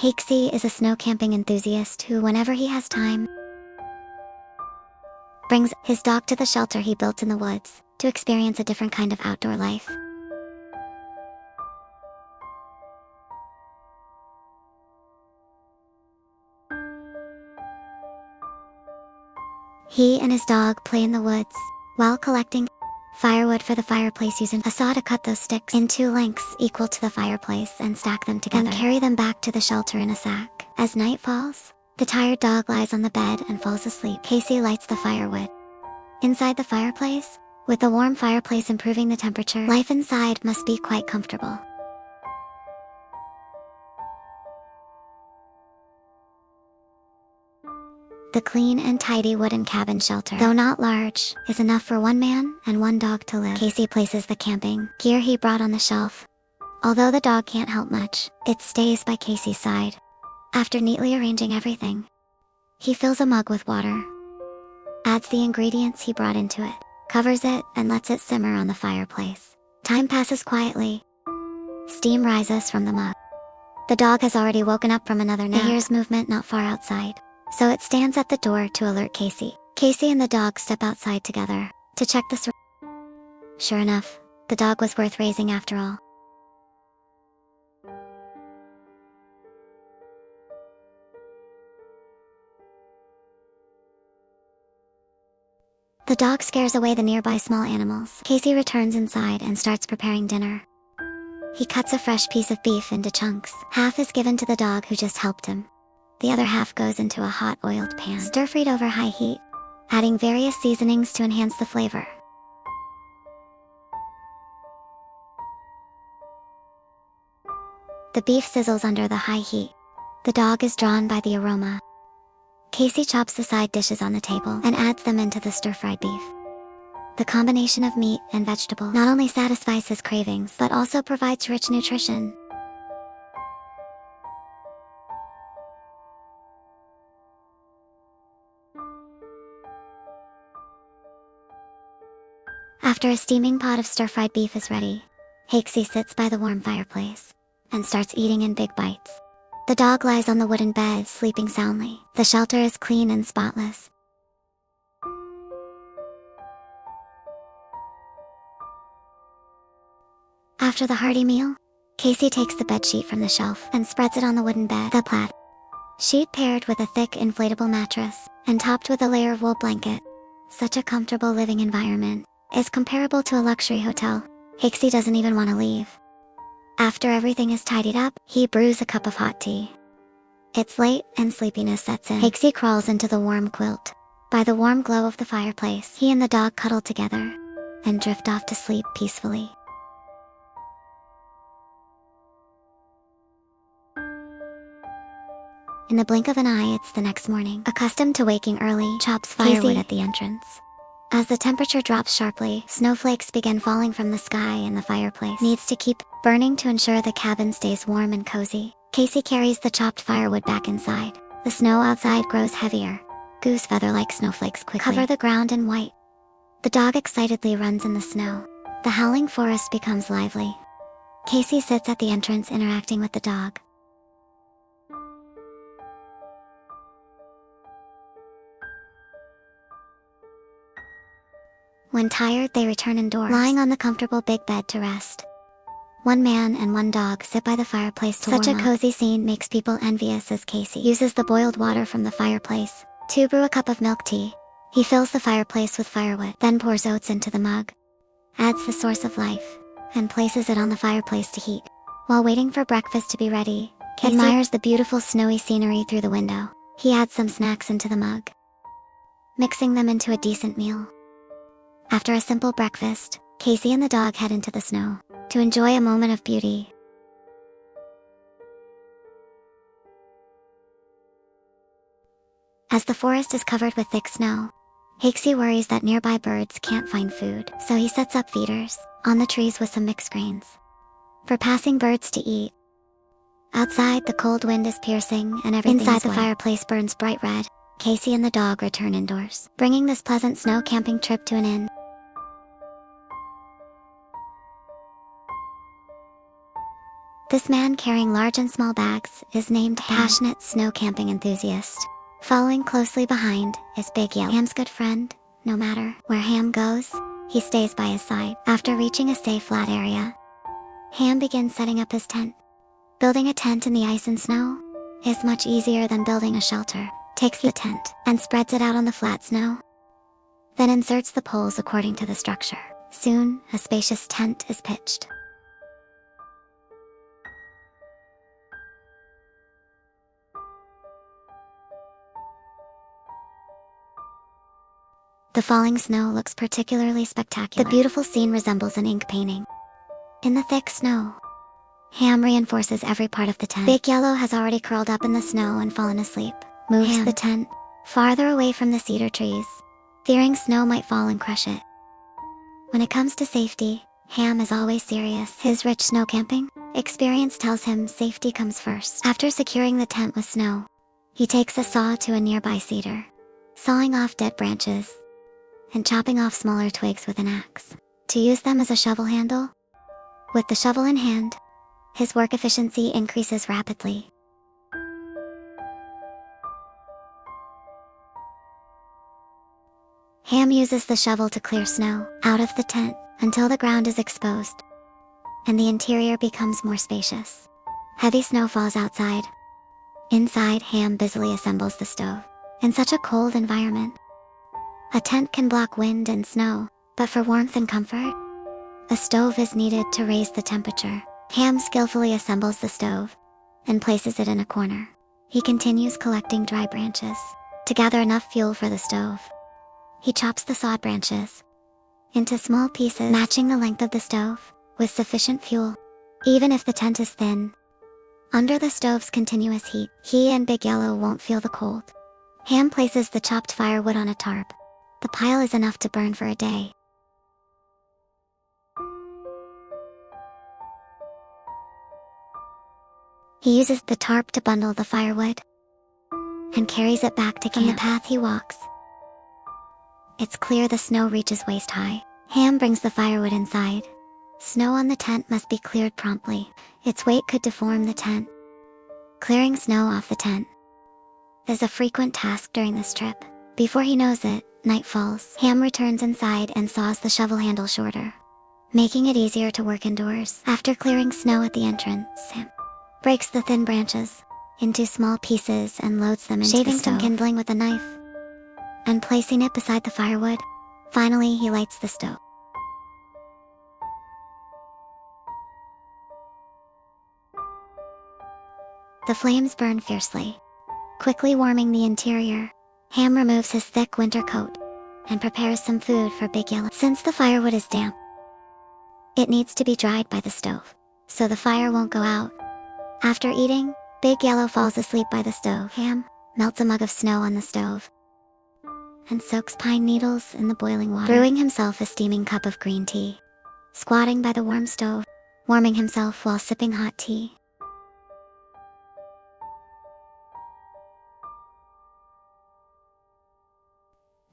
Hakesy is a snow camping enthusiast who, whenever he has time, brings his dog to the shelter he built in the woods to experience a different kind of outdoor life. He and his dog play in the woods while collecting firewood for the fireplace using a saw to cut those sticks in 2 lengths equal to the fireplace and stack them together and carry them back to the shelter in a sack. As night falls, the tired dog lies on the bed and falls asleep. Casey lights the firewood inside the fireplace. With the warm fireplace improving the temperature, life inside must be quite comfortable. The clean and tidy wooden cabin shelter, though not large, is enough for 1 man and 1 dog to live. Casey places the camping gear he brought on the shelf. Although the dog can't help much, it stays by Casey's side. After neatly arranging everything, he fills a mug with water, adds the ingredients he brought into it, covers it, and lets it simmer on the fireplace. Time passes quietly. Steam rises from the mug. The dog has already woken up from another nap. It hears movement not far outside, so it stands at the door to alert Casey. Casey and the dog step outside together to check the Sure enough, the dog was worth raising after all. The dog scares away the nearby small animals. Casey returns inside and starts preparing dinner. He cuts a fresh piece of beef into chunks. Half is given to the dog who just helped him. The other half goes into a hot oiled pan, stir-fried over high heat, adding various seasonings to enhance the flavor. The beef sizzles under the high heat. The dog is drawn by the aroma. Casey chops the side dishes on the table and adds them into the stir-fried beef. The combination of meat and vegetables not only satisfies his cravings, but also provides rich nutrition. After a steaming pot of stir-fried beef is ready, Hakesy sits by the warm fireplace and starts eating in big bites. The dog lies on the wooden bed, sleeping soundly. The shelter is clean and spotless. After the hearty meal, Casey takes the bedsheet from the shelf and spreads it on the wooden bed. The plaid sheet paired with a thick inflatable mattress and topped with a layer of wool blanket. Such a comfortable living environment is comparable to a luxury hotel. Hakesy doesn't even want to leave. After everything is tidied up, he brews a cup of hot tea. It's late and sleepiness sets in. Hakesy crawls into the warm quilt. By the warm glow of the fireplace, he and the dog cuddle together and drift off to sleep peacefully. In the blink of an eye, it's the next morning. Accustomed to waking early, chops firewood at the entrance. As the temperature drops sharply, snowflakes begin falling from the sky and the fireplace needs to keep burning to ensure the cabin stays warm and cozy. Casey carries the chopped firewood back inside. The snow outside grows heavier. Goose feather-like snowflakes quickly cover the ground in white. The dog excitedly runs in the snow. The howling forest becomes lively. Casey sits at the entrance interacting with the dog. When tired, they return indoors, lying on the comfortable big bed to rest. 1 man and 1 dog sit by the fireplace to warm up. Such a cozy scene makes people envious as Casey uses the boiled water from the fireplace to brew a cup of milk tea. He fills the fireplace with firewood, then pours oats into the mug, adds the source of life, and places it on the fireplace to heat. While waiting for breakfast to be ready, Casey admires the beautiful snowy scenery through the window. He adds some snacks into the mug, mixing them into a decent meal. After a simple breakfast, Casey and the dog head into the snow to enjoy a moment of beauty. As the forest is covered with thick snow, Hakesy worries that nearby birds can't find food, so he sets up feeders on the trees with some mixed grains for passing birds to eat. Outside, the cold wind is piercing and everything inside the fireplace burns bright red. Casey and the dog return indoors, bringing this pleasant snow camping trip to an end. This man carrying large and small bags is named Ham, passionate snow camping enthusiast. Following closely behind is Big Yellow, Ham's good friend. No matter where Ham goes, he stays by his side. After reaching a safe flat area, Ham begins setting up his tent. Building a tent in the ice and snow is much easier than building a shelter. Takes the tent and spreads it out on the flat snow, then inserts the poles according to the structure. Soon, a spacious tent is pitched. The falling snow looks particularly spectacular. The beautiful scene resembles an ink painting. In the thick snow, Ham reinforces every part of the tent. Big Yellow has already curled up in the snow and fallen asleep. Moves the tent farther away from the cedar trees, fearing snow might fall and crush it. When it comes to safety, Ham is always serious. His rich snow camping experience tells him safety comes first. After securing the tent with snow, he takes a saw to a nearby cedar, sawing off dead branches and chopping off smaller twigs with an axe to use them as a shovel handle. With the shovel in hand, his work efficiency increases rapidly. Ham uses the shovel to clear snow out of the tent until the ground is exposed and the interior becomes more spacious. Heavy snow falls outside. Inside, Ham busily assembles the stove. In such a cold environment, a tent can block wind and snow, but for warmth and comfort, a stove is needed to raise the temperature. Ham skillfully assembles the stove and places it in a corner. He continues collecting dry branches to gather enough fuel for the stove. He chops the sawed branches into small pieces matching the length of the stove with sufficient fuel. Even if the tent is thin, under the stove's continuous heat, he and Big Yellow won't feel the cold. Ham places the chopped firewood on a tarp. The pile is enough to burn for a day. He uses the tarp to bundle the firewood and carries it back to camp. On the path he walks, it's clear the snow reaches waist high. Ham brings the firewood inside. Snow on the tent must be cleared promptly. Its weight could deform the tent. Clearing snow off the tent is a frequent task during this trip. Before he knows it, night falls. Ham returns inside and saws the shovel handle shorter, making it easier to work indoors. After clearing snow at the entrance, Ham breaks the thin branches into small pieces and loads them into the stove. Shaving some kindling with a knife and placing it beside the firewood. Finally, he lights the stove. The flames burn fiercely, quickly warming the interior. Ham removes his thick winter coat and prepares some food for Big Yellow. Since the firewood is damp, it needs to be dried by the stove, so the fire won't go out. After eating, Big Yellow falls asleep by the stove. Ham melts a mug of snow on the stove and soaks pine needles in the boiling water, brewing himself a steaming cup of green tea, squatting by the warm stove, warming himself while sipping hot tea.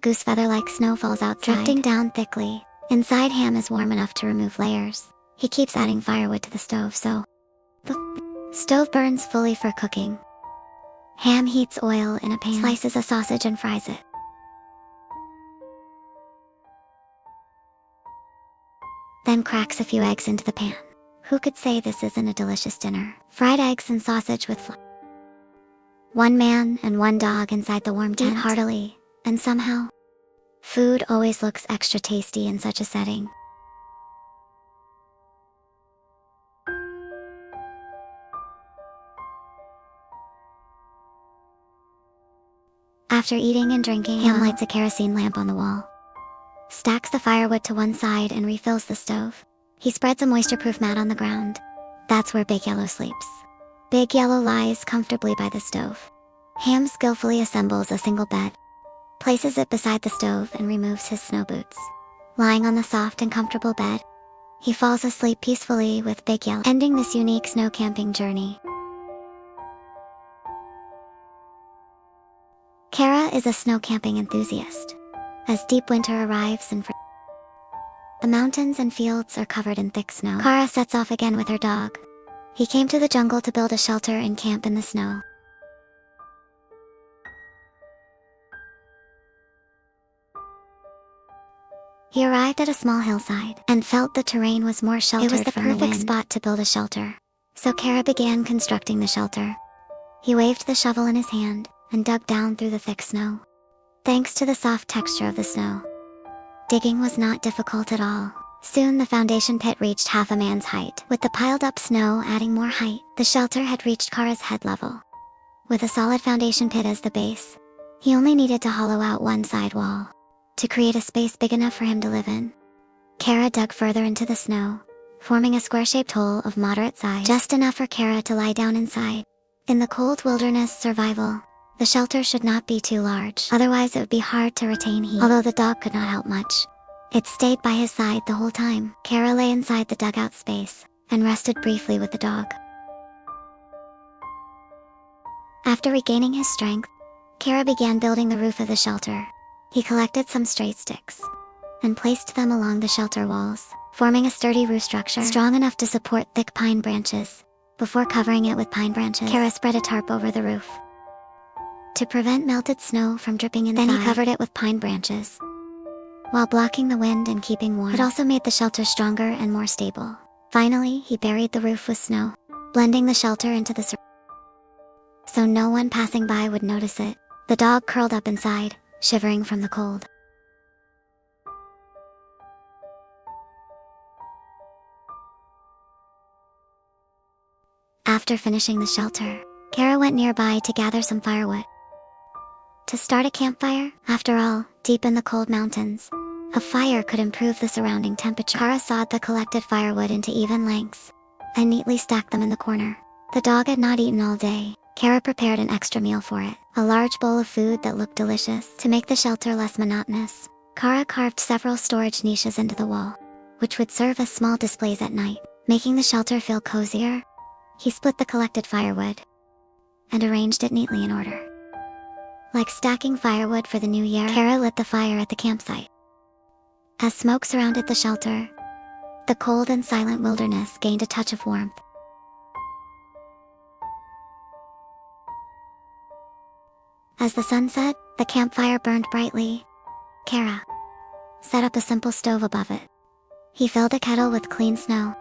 Goose feather-like snow falls outside, drifting down thickly. Inside, Ham is warm enough to remove layers. He keeps adding firewood to the stove so the stove burns fully for cooking. Ham heats oil in a pan, slices a sausage and fries it. Then cracks a few eggs into the pan. Who could say this isn't a delicious dinner? Fried eggs and sausage with one man and one dog inside the warm tent. Eat heartily, and somehow, food always looks extra tasty in such a setting. After eating and drinking, Ham lights a kerosene lamp on the wall, stacks the firewood to one side and refills the stove. He spreads a moisture-proof mat on the ground. That's where Big Yellow sleeps. Big Yellow lies comfortably by the stove. Ham skillfully assembles a single bed, places it beside the stove and removes his snow boots. Lying on the soft and comfortable bed, he falls asleep peacefully with Big Yellow, ending this unique snow camping journey. Kara is a snow camping enthusiast. As deep winter arrives and the mountains and fields are covered in thick snow, Kara sets off again with her dog, He came to the jungle to build a shelter and camp in the snow. He arrived at a small hillside and felt the terrain was more sheltered. It was the perfect spot to build a shelter. So Kara began constructing the shelter. He waved the shovel in his hand and dug down through the thick snow. Thanks to the soft texture of the snow, digging was not difficult at all. Soon the foundation pit reached half a man's height. With the piled up snow adding more height, the shelter had reached Kara's head level. With a solid foundation pit as the base, he only needed to hollow out one side wall to create a space big enough for him to live in. Kara dug further into the snow, forming a square-shaped hole of moderate size, just enough for Kara to lie down inside. In the cold wilderness survival, the shelter should not be too large, otherwise it would be hard to retain heat. Although the dog could not help much, it stayed by his side the whole time. Kara lay inside the dugout space and rested briefly with the dog. After regaining his strength, Kara began building the roof of the shelter. He collected some straight sticks and placed them along the shelter walls, forming a sturdy roof structure strong enough to support thick pine branches. Before covering it with pine branches, Kara spread a tarp over the roof to prevent melted snow from dripping inside. Then he covered it with pine branches, while blocking the wind and keeping warm. It also made the shelter stronger and more stable. Finally, he buried the roof with snow, blending the shelter into the so no one passing by would notice it. The dog curled up inside, shivering from the cold. After finishing the shelter, Kara went nearby to gather some firewood to start a campfire. After all, deep in the cold mountains, a fire could improve the surrounding temperature. Kara sawed the collected firewood into even lengths and neatly stacked them in the corner. The dog had not eaten all day. Kara prepared an extra meal for it, a large bowl of food that looked delicious. To make the shelter less monotonous, Kara carved several storage niches into the wall, which would serve as small displays at night, making the shelter feel cozier. He split the collected firewood and arranged it neatly in order. Like stacking firewood for the new year, Kara lit the fire at the campsite. As smoke surrounded the shelter, the cold and silent wilderness gained a touch of warmth. As the sun set, the campfire burned brightly. Kara set up a simple stove above it. He filled a kettle with clean snow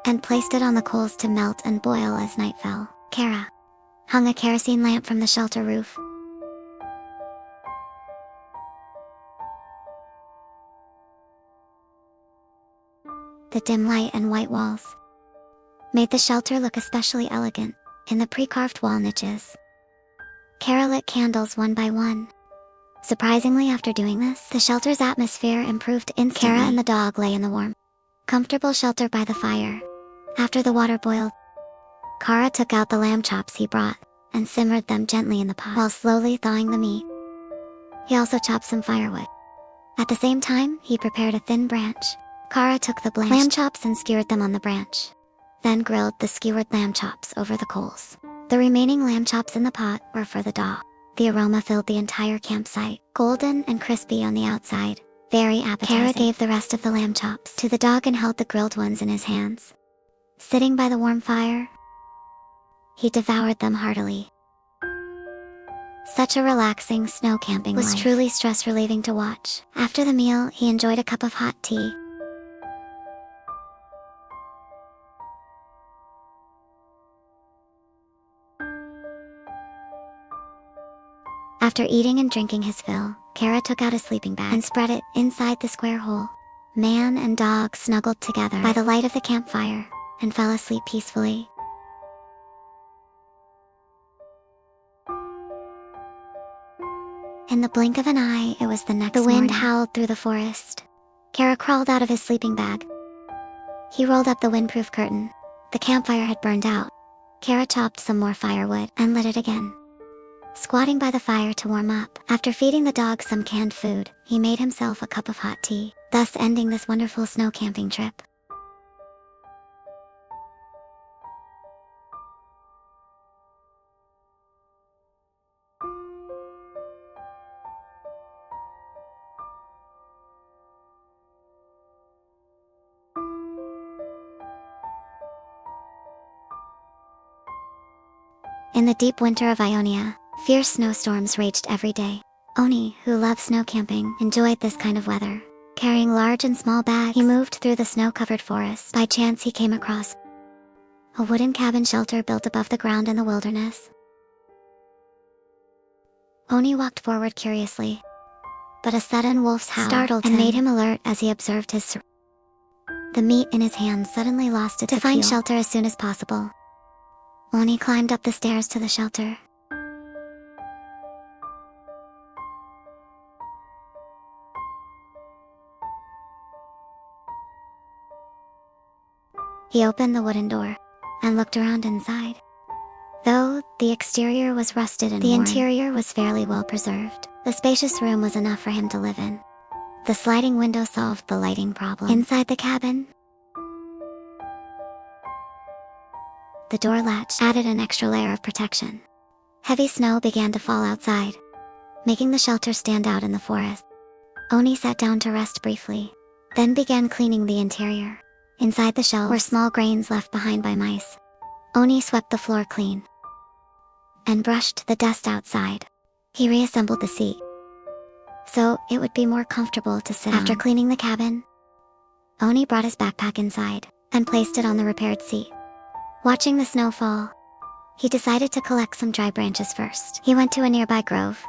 and placed it on the coals to melt and boil as night fell. Kara hung a kerosene lamp from the shelter roof. The dim light and white walls made the shelter look especially elegant in the pre-carved wall niches. Kara lit candles one by one. Surprisingly, after doing this, the shelter's atmosphere improved instantly. Kara and the dog lay in the warm, comfortable shelter by the fire. After the water boiled, Kara took out the lamb chops he brought and simmered them gently in the pot while slowly thawing the meat. He also chopped some firewood. At the same time, he prepared a thin branch. Kara took the blanched lamb chops and skewered them on the branch, then grilled the skewered lamb chops over the coals. The remaining lamb chops in the pot were for the dog. The aroma filled the entire campsite, golden and crispy on the outside, very appetizing. Kara gave the rest of the lamb chops to the dog and held the grilled ones in his hands. Sitting by the warm fire, he devoured them heartily. Such a relaxing snow camping was truly stress-relieving to watch. After the meal, he enjoyed a cup of hot tea. After eating and drinking his fill, Kara took out a sleeping bag and spread it inside the square hole. Man and dog snuggled together by the light of the campfire and fell asleep peacefully. In the blink of an eye, it was the next morning. The wind howled through the forest. Kara crawled out of his sleeping bag. He rolled up the windproof curtain. The campfire had burned out. Kara chopped some more firewood and lit it again. Squatting by the fire to warm up, after feeding the dog some canned food, he made himself a cup of hot tea, thus ending this wonderful snow camping trip. In the deep winter of Ionia, fierce snowstorms raged every day. Oni, who loved snow camping, enjoyed this kind of weather. Carrying large and small bags, he moved through the snow-covered forest. By chance he came across a wooden cabin shelter built above the ground in the wilderness. Oni walked forward curiously, but a sudden wolf's howl startled him and made him alert as he observed his The meat in his hand suddenly lost its appeal. To find shelter as soon as possible, Oni climbed up the stairs to the shelter. He opened the wooden door and looked around inside. Though the exterior was rusted and worn, the interior was fairly well preserved. The spacious room was enough for him to live in. The sliding window solved the lighting problem. Inside the cabin, the door latch added an extra layer of protection. Heavy snow began to fall outside, making the shelter stand out in the forest. Oni sat down to rest briefly, then began cleaning the interior. Inside the shelves were small grains left behind by mice. Oni swept the floor clean and brushed the dust outside. He reassembled the seat so it would be more comfortable to sit on. After cleaning the cabin, Oni brought his backpack inside and placed it on the repaired seat. Watching the snow fall, he decided to collect some dry branches first. He went to a nearby grove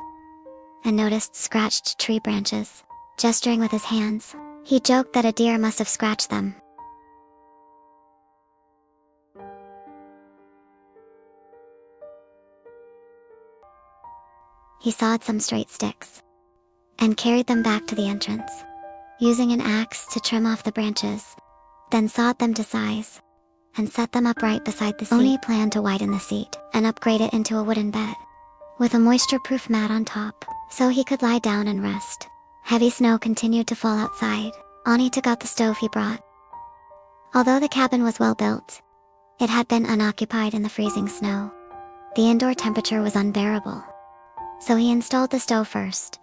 and noticed scratched tree branches. Gesturing with his hands, he joked that a deer must have scratched them. He sawed some straight sticks and carried them back to the entrance, using an axe to trim off the branches, then sawed them to size and set them upright beside the seat. Oni planned to widen the seat and upgrade it into a wooden bed with a moisture-proof mat on top so he could lie down and rest. Heavy snow continued to fall outside. Oni took out the stove he brought. Although the cabin was well built, it had been unoccupied in the freezing snow. The indoor temperature was unbearable, so he installed the stove first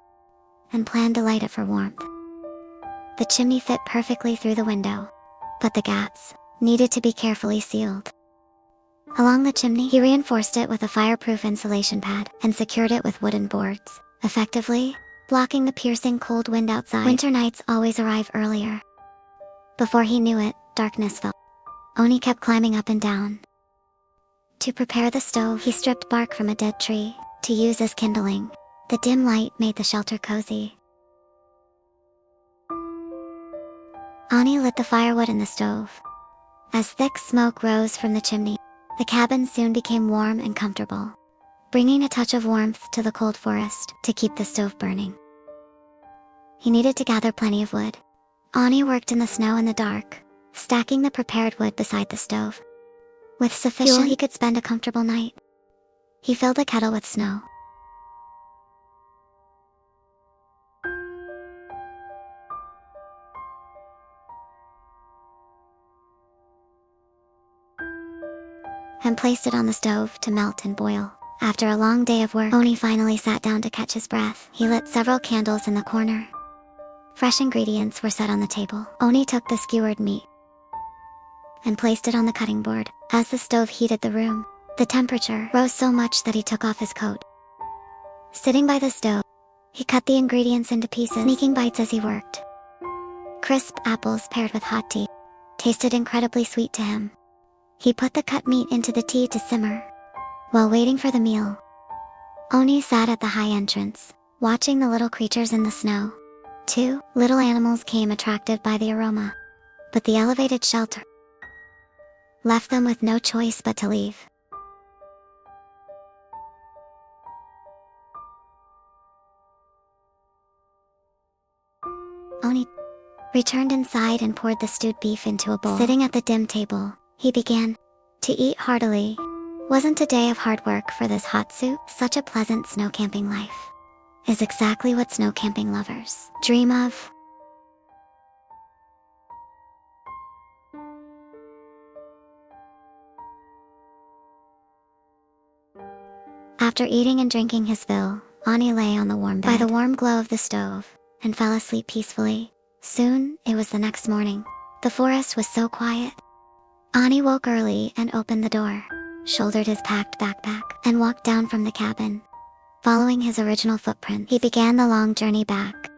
and planned to light it for warmth. The chimney fit perfectly through the window, but the gaps needed to be carefully sealed. Along the chimney, he reinforced it with a fireproof insulation pad and secured it with wooden boards, effectively blocking the piercing cold wind outside. Winter nights always arrive earlier. Before he knew it, darkness fell. Oni kept climbing up and down. To prepare the stove, he stripped bark from a dead tree to use as kindling. The dim light made the shelter cozy. Ani lit the firewood in the stove. As thick smoke rose from the chimney, the cabin soon became warm and comfortable, bringing a touch of warmth to the cold forest to keep the stove burning. He needed to gather plenty of wood. Ani worked in the snow in the dark, stacking the prepared wood beside the stove. With sufficient fuel, he could spend a comfortable night. He filled a kettle with snow and placed it on the stove to melt and boil. After a long day of work, Oni finally sat down to catch his breath. He lit several candles in the corner. Fresh ingredients were set on the table. Oni took the skewered meat and placed it on the cutting board. As the stove heated the room, the temperature rose so much that he took off his coat. Sitting by the stove, he cut the ingredients into pieces, sneaking bites as he worked. Crisp apples paired with hot tea tasted incredibly sweet to him. He put the cut meat into the tea to simmer. While waiting for the meal, Oni sat at the high entrance, watching the little creatures in the snow. 2 little animals came attracted by the aroma, but the elevated shelter left them with no choice but to leave. Oni returned inside and poured the stewed beef into a bowl. Sitting at the dim table, he began to eat heartily. Wasn't a day of hard work for this hot soup? Such a pleasant snow camping life is exactly what snow camping lovers dream of. After eating and drinking his fill, Ani lay on the warm bed by the warm glow of the stove and fell asleep peacefully. Soon, it was the next morning. The forest was so quiet. Ani woke early and opened the door. shouldered his packed backpack, and walked down from the cabin. Following his original footprint, he began the long journey back.